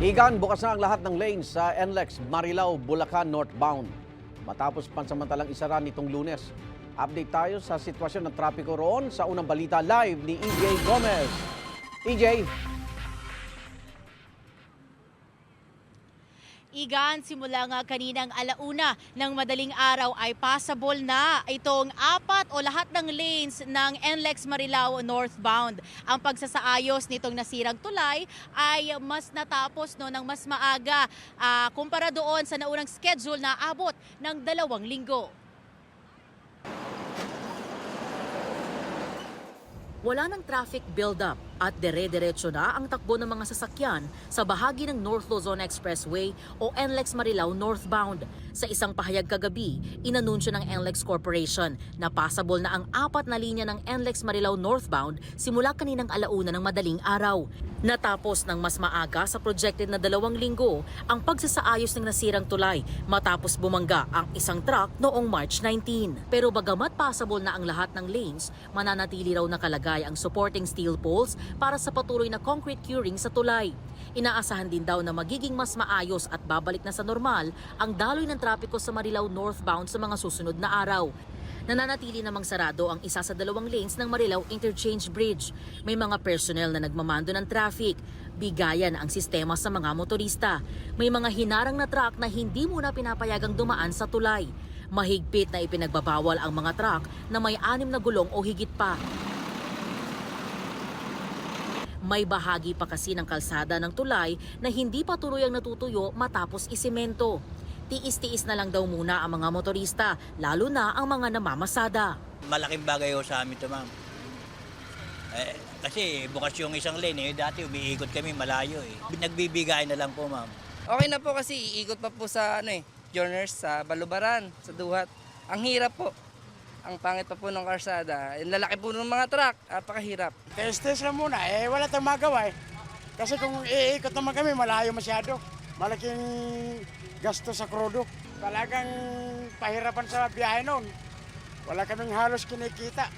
Igan, bukas na ang lahat ng lanes sa NLEX Marilao, Bulacan northbound. Matapos pansamantalang isara nitong Lunes. Update tayo sa sitwasyon ng trapiko roon sa unang balita live ni EJ Gomez. EJ. Igan, simula nga kaninang alauna ng madaling araw ay passable na itong apat o lahat ng lanes ng NLEX Marilao northbound. Ang pagsasaayos nitong nasirang tulay ay mas natapos ng mas maaga kumpara doon sa naunang schedule na abot ng 2 linggo. Wala ng traffic build-up at dere-derecho na ang takbo ng mga sasakyan sa bahagi ng North Luzon Expressway o NLEX Marilao northbound. Sa isang pahayag kagabi, inanunsyo ng NLEX Corporation na passable na ang 4 na linya ng NLEX Marilao northbound simula kaninang alauna ng madaling araw. Natapos ng mas maaga sa projected na 2 linggo ang pagsasaayos ng nasirang tulay matapos bumangga ang isang truck noong March 19. Pero bagamat passable na ang lahat ng lanes, mananatili raw nakalagay ang supporting steel poles para sa patuloy na concrete curing sa tulay. Inaasahan din daw na magiging mas maayos at babalik na sa normal ang daloy ng trapiko sa Marilao northbound sa mga susunod na araw. Nananatili namang sarado ang isa sa 2 lanes ng Marilao Interchange Bridge. May mga personnel na nagmamando ng traffic. Bigayan ang sistema sa mga motorista. May mga hinarang na truck na hindi muna pinapayagang dumaan sa tulay. Mahigpit na ipinagbabawal ang mga truck na may 6 na gulong o higit pa. May bahagi pa kasi ng kalsada ng tulay na hindi pa tuluyang natutuyo matapos isemento. Tiis-tiis na lang daw muna ang mga motorista, lalo na ang mga namamasada. Malaking bagay ho sa amin ito, ma'am. Kasi bukas yung isang lane, dati umiikot kami malayo. Nagbibigay na lang po, ma'am. Okay na po kasi iikot pa po sa Journers, sa Balubaran, sa Duhat. Ang hirap po. Ang pangit pa po ng karsada. Ang lalaki po ng mga truck, napakahirap. Testes lang muna, wala tayong magawa Kasi kung iikot naman kami, malayo masyado. Malaking gasto sa krudo. Talagang pahirapan sa biyahe noon. Wala kaming halos kinikita.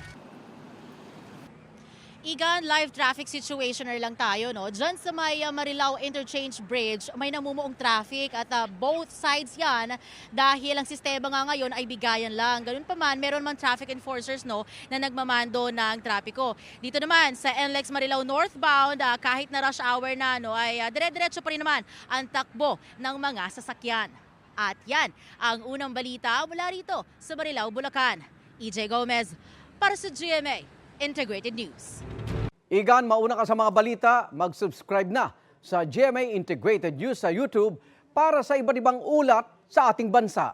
Igan, live traffic situationer lang tayo, no? Diyan sa may Marilao Interchange Bridge, may namumuong traffic at both sides yan dahil ang sistema nga ngayon ay bigayan lang. Ganun pa man, meron man traffic enforcers, no, na nagmamando ng trapiko. Dito naman sa NLEX Marilao northbound, kahit na rush hour na, no, ay dire-diretso pa rin naman ang takbo ng mga sasakyan. At yan ang unang balita mula rito sa Marilao, Bulacan. EJ Gomez para sa GMA Integrated News. Igan, mauna ka sa mga balita, mag-subscribe na sa GMA Integrated News sa YouTube para sa iba't ibang ulat sa ating bansa.